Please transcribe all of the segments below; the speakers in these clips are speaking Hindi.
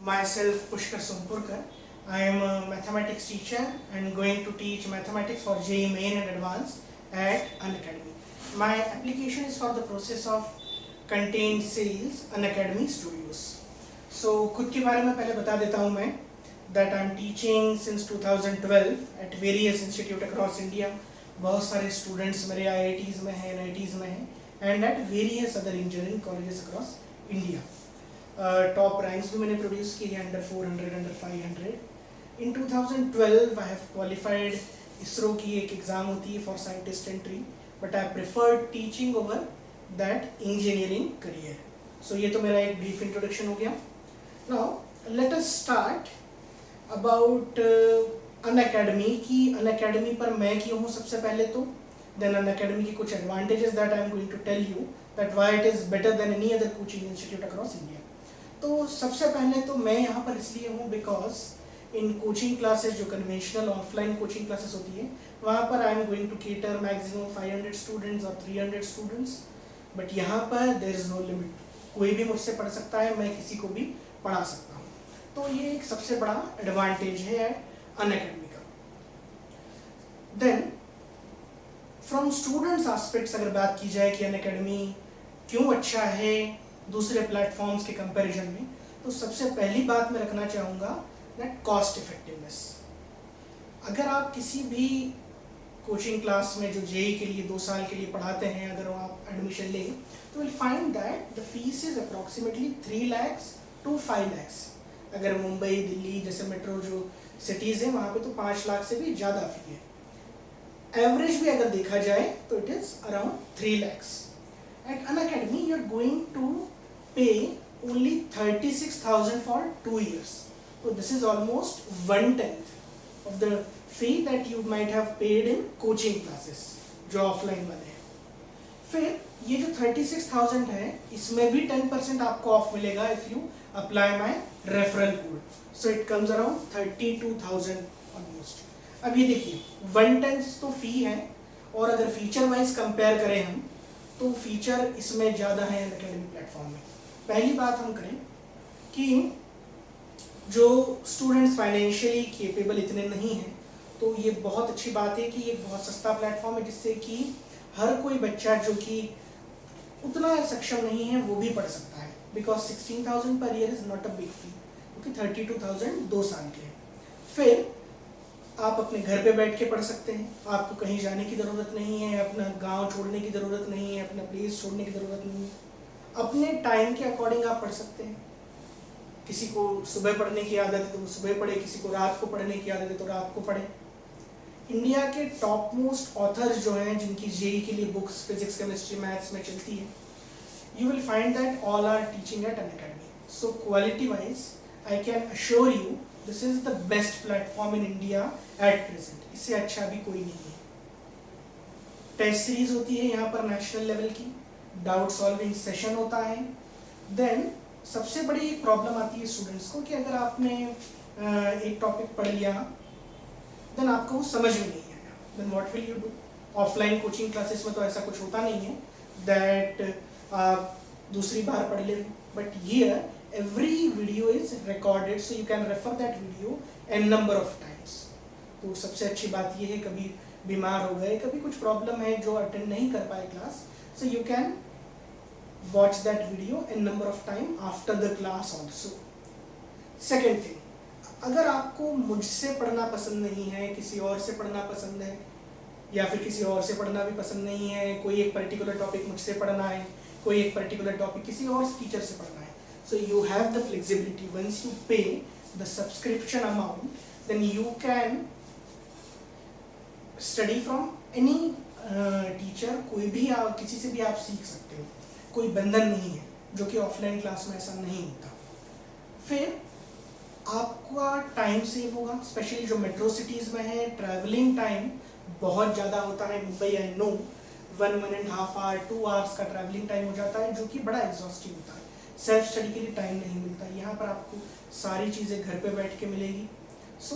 Myself Pushkar Sompurkar. I am a mathematics teacher and going to teach mathematics for JEE Main and Advanced at Unacademy. My application is for the process of content sales Unacademy Studios. So खुद के बारे में पहले बता देता हूँ मैं that I am teaching since 2012 at various institute across India. बहुत सारे students मेरे IITs में हैं, NITs में हैं and at various other engineering colleges across India. Top ranks भी मैंने प्रोड्यूस किए हैं under 400, under 500. In 2012 I have qualified ISRO की एक एग्ज़ाम होती है for scientist entry, but I preferred teaching over that engineering career. So ये तो मेरा एक ब्रीफ इंट्रोडक्शन हो गया. Now let us start about Unacademy की. अनअकैडमी पर मैं क्यों हूँ सबसे पहले तो, देन अनअकैडमी की कुछ advantages that I am going to tell you that why it is better than any other coaching institute across India. तो सबसे पहले तो मैं यहाँ पर इसलिए हूँ बिकॉज इन कोचिंग क्लासेस जो कन्वेंशनल ऑफलाइन कोचिंग क्लासेस होती है वहाँ पर I am going to cater maximum 500 students और 300 स्टूडेंट्स. बट यहाँ पर देयर इज़ नो लिमिट. कोई भी मुझसे पढ़ सकता है, मैं किसी को भी पढ़ा सकता हूँ. तो ये एक सबसे बड़ा एडवांटेज है अनअकैडमी का. देन फ्रॉम स्टूडेंट्स एस्पेक्ट्स अगर बात की जाए कि अनअकैडमी क्यों अच्छा है दूसरे प्लेटफॉर्म्स के कंपैरिजन में, तो सबसे पहली बात मैं रखना चाहूँगा दैट कॉस्ट इफेक्टिवनेस. अगर आप किसी भी कोचिंग क्लास में जो जेई के लिए 2 साल के लिए पढ़ाते हैं अगर आप एडमिशन लें तो will find that the fees is approximately 3 lakh to 5 lakh. अगर मुंबई दिल्ली जैसे मेट्रो जो सिटीज़ हैं वहाँ पे तो 5 लाख से भी ज़्यादा फी है. एवरेज भी अगर देखा जाए तो it is around 3 lakhs. At Unacademy, you are going to pay only 36,000 for 2 years. So this is almost 1/10 of the fee that you might have paid in coaching classes, जो offline वाले हैं. फिर ये जो 36,000 है इसमें भी 10% आपको ऑफ मिलेगा if you apply my referral code. So it comes around 32,000 almost. अब ये देखिए 1/10 तो फी है और अगर फीचर वाइज कंपेयर करें हम तो फीचर इसमें ज़्यादा है अनअकैडमी प्लेटफॉर्म में. पहली बात हम करें कि जो स्टूडेंट्स फाइनेंशियली केपेबल इतने नहीं हैं तो ये बहुत अच्छी बात है कि ये बहुत सस्ता प्लेटफॉर्म है जिससे कि हर कोई बच्चा जो कि उतना सक्षम नहीं है वो भी पढ़ सकता है. Because 16,000 per year is not a big fee, क्योंकि 32,000 2 साल के हैं. फिर आप अपने घर पे बैठ के पढ़ सकते हैं, आपको कहीं जाने की ज़रूरत नहीं है, अपना गांव छोड़ने की ज़रूरत नहीं है, अपना प्लेस छोड़ने की ज़रूरत नहीं है. अपने टाइम के अकॉर्डिंग आप पढ़ सकते हैं. किसी को सुबह पढ़ने की आदत है तो वो सुबह पढ़े, किसी को रात को पढ़ने की आदत है तो रात को पढ़े. इंडिया के टॉप मोस्ट ऑथर्स जो हैं जिनकी जेई के लिए बुक्स फिजिक्स केमिस्ट्री मैथ्स में चलती है, you will find that all are teaching at Unacademy. So quality wise I can assure you this is the best platform in India at present. इससे अच्छा भी कोई नहीं है. टेस्ट सीरीज होती है यहाँ पर नेशनल लेवल की, डाउट सॉल्विंग सेशन होता है. देन सबसे बड़ी प्रॉब्लम आती है स्टूडेंट्स को कि अगर आपने एक टॉपिक पढ़ लिया देन आपको वो समझ में नहीं आया, then what will you do. Offline coaching classes में तो ऐसा कुछ होता नहीं है दैट आप दूसरी बार पढ़ ले. But here every video is recorded so you can refer that video n number of times. तो सबसे अच्छी बात ये है कभी बीमार हो गए, कभी कुछ प्रॉब्लम है जो अटेंड नहीं कर पाए class, so you can watch that video n number of time after the class also. Second thing, अगर आपको मुझसे पढ़ना पसंद नहीं है, किसी और से पढ़ना पसंद है या फिर किसी और से पढ़ना भी पसंद नहीं है, कोई एक पर्टिकुलर टॉपिक मुझसे पढ़ना है, कोई एक पर्टिकुलर टॉपिक किसी और टीचर से पढ़ना है, so you have the flexibility. Once you pay the subscription amount, then you can study from any teacher. कोई भी आप किसी से भी आप सीख सकते हो, कोई बंधन नहीं है, जो कि ऑफलाइन क्लास में ऐसा नहीं होता. फिर आपका टाइम सेव होगा, स्पेशली जो मेट्रो सिटीज़ में है ट्रैवलिंग टाइम बहुत ज़्यादा होता है. Mumbai I know 1.5 hour 2 hours का ट्रैवलिंग टाइम हो जाता है जो कि बड़ा एग्जॉस्टिव होता है. सेल्फ स्टडी के लिए टाइम नहीं मिलता. यहाँ पर आपको सारी चीज़ें घर पे बैठ के मिलेगी. सो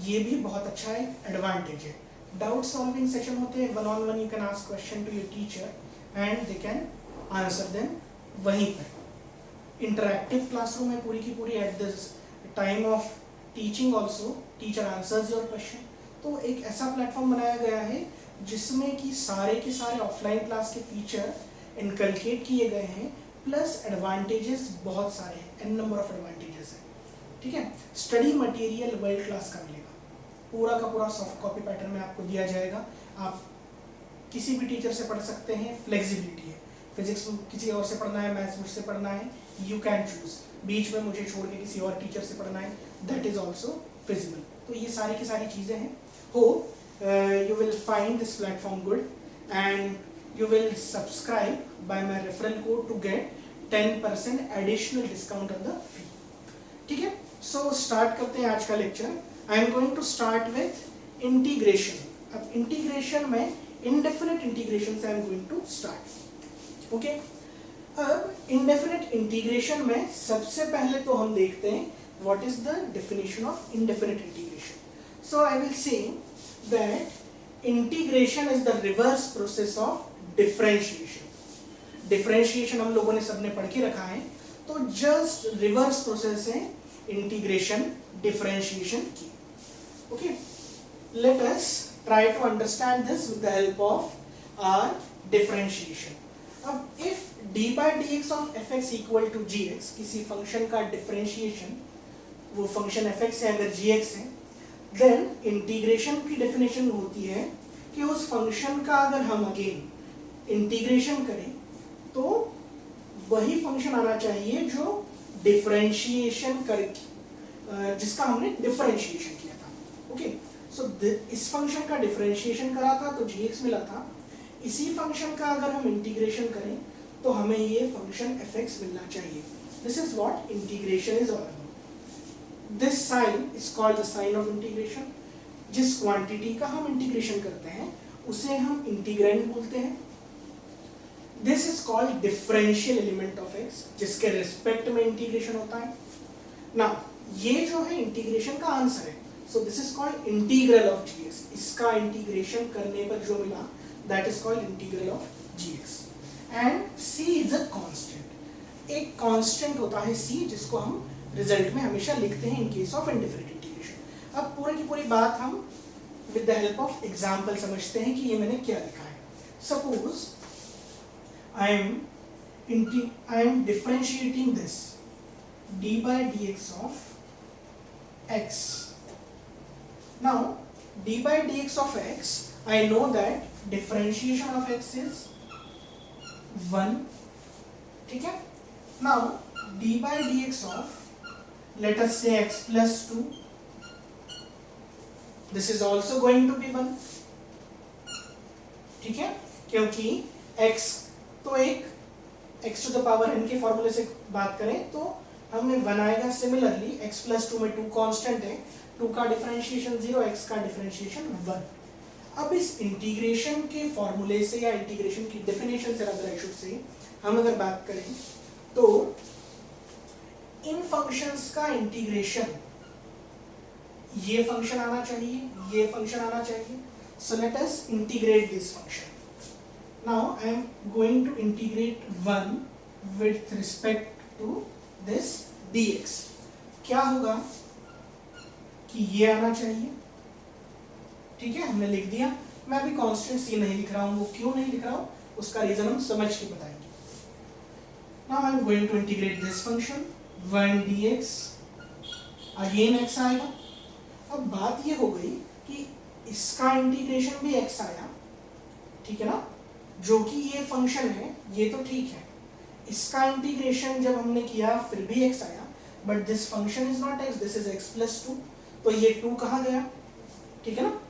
ये भी बहुत अच्छा एक एडवांटेज है. डाउट सॉल्विंग सेशन होते हैं, 1-on-1 you can ask question to your teacher and they can answer them वहीं पर. इंटरैक्टिव क्लासरूम है पूरी की पूरी at the time of teaching also teacher answers your question. तो एक ऐसा प्लेटफॉर्म बनाया गया है जिसमें कि सारे के सारे ऑफलाइन क्लास के फीचर इनकलकेट किए गए हैं, प्लस एडवांटेजेस बहुत सारे हैं, एन नंबर ऑफ एडवांटेजेस हैं। ठीक है, स्टडी मटेरियल वर्ल्ड क्लास का मिलेगा, पूरा का पूरा सॉफ्ट कॉपी पैटर्न में आपको दिया जाएगा। आप किसी भी टीचर से पढ़ सकते हैं, फ्लेक्सिबिलिटी है, फिजिक्स किसी और से पढ़ना है, मैथ्स मुझसे पढ़ना है, यू कैन चूज, बीच में मुझे छोड़ के किसी और टीचर से पढ़ना है, दैट इज ऑल्सो फिजिबल। तो ये सारी की सारी चीज़ें हैं। Hope you will find this platform good and you will subscribe by my referral code to get 10% additional discount on the fee. ठीक है, so start करते हैं आज का lecture. I am going to start with integration. अब integration में indefinite integration से I am going to start. Okay? अब indefinite integration में सबसे पहले तो हम देखते हैं what is the definition of indefinite integration. So I will say that integration is the reverse process of differentiation. Differentiation हम लोगों ने सबने पढ़ के रखा है, तो just reverse process है integration differentiation की. Okay, let us try to understand this with the help of our differentiation. अब if d by dx of fx equal to gx, किसी फंक्शन का डिफरेंशिएशन, वो फंक्शन fx है अगर gx है, देन इंटीग्रेशन की डेफिनेशन होती है कि उस फंक्शन का अगर हम अगेन इंटीग्रेशन करें तो वही फंक्शन आना चाहिए जो डिफरेंशिएशन करके जिसका हमने डिफरेंशिएशन किया था। ओके, सो इस फंक्शन का डिफरेंशिएशन करा था तो gx मिला था, इसी फंक्शन का अगर हम इंटीग्रेशन करें तो हमें ये फंक्शन fx मिलना चाहिए। This is what integration is all about. This sign is called the sign of integration. जिस क्वांटिटी का हम इंटीग्रेशन करते हैं उसे हम इंटीग्रैंड बोलते हैं। This is called differential element of x, जिसके रिस्पेक्ट में इंटीग्रेशन होता है। Now ये जो है इंटीग्रेशन का आंसर है, so this is called integral of gx. इसका इंटीग्रेशन करने पर जो मिला that is called integral of gx. And c is a constant. एक constant होता है c जिसको हम रिजल्ट में हमेशा लिखते हैं in case of indefinite integration. अब पूरे की पूरी बात हम with the help of example समझते हैं कि ये मैंने क्या लिखा है। Suppose I am differentiating this d by dx of x. Now d by dx of x, I know that differentiation of x is 1. ठीक है, now d by dx of let us say x plus 2, this is also going to be 1. ठीक है, क्योंकि x तो एक x to the power n के फॉर्मूले से बात करें तो हमें 1 आएगा। सिमिलरली x plus 2 में 2 कांस्टेंट है, 2 का डिफरेंशिएशन 0, x का डिफरेंशिएशन 1। अब इस इंटीग्रेशन के फॉर्मूले से या इंटीग्रेशन की डेफिनेशन से rather I should say हम अगर बात करें तो इन फंक्शंस का इंटीग्रेशन ये फंक्शन आना चाहिए, ये फंक्शन आना चाहिए। So let us integrate this function. Now I am going to integrate 1 with respect to this dx। क्या होगा कि ये आना चाहिए। ठीक है, हमने लिख दिया। मैं अभी कांस्टेंट c नहीं लिख रहा हूँ, वो क्यों नहीं लिख रहा हूँ उसका रीजन हम समझ के बताएंगे। Now I am going to integrate this function 1 dx, again x आएगा। अब बात ये हो गई कि इसका इंटीग्रेशन भी x आया, ठीक है ना, जो कि ये फंक्शन है, ये तो ठीक है। इसका इंटीग्रेशन जब हमने किया फिर भी x आया, but this function is not x, this is x plus 2, तो ये 2 कहाँ गया, ठीक है ना।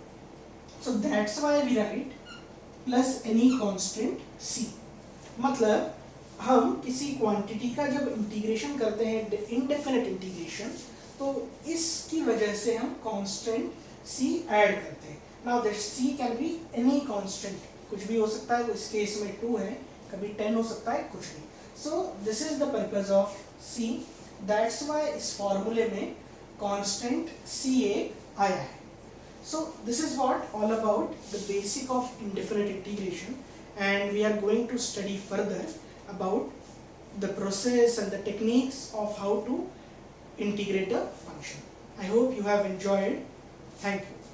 So that's why we write plus any constant c। मतलब हम किसी क्वांटिटी का जब इंटीग्रेशन करते हैं इंडेफिनिट इंटीग्रेशन, तो इसकी वजह से हम कांस्टेंट c ऐड करते हैं। Now that c can be any constant, कुछ भी हो सकता है। इस केस में 2 है, कभी 10 हो सकता है, कुछ नहीं। So this is the purpose of c, that's why इस फॉर्मूले में कांस्टेंट c एक आया है। So this is what all about the basic of indefinite integration, and we are going to study further about the process and the techniques of how to integrator function. I hope you have enjoyed. Thank you.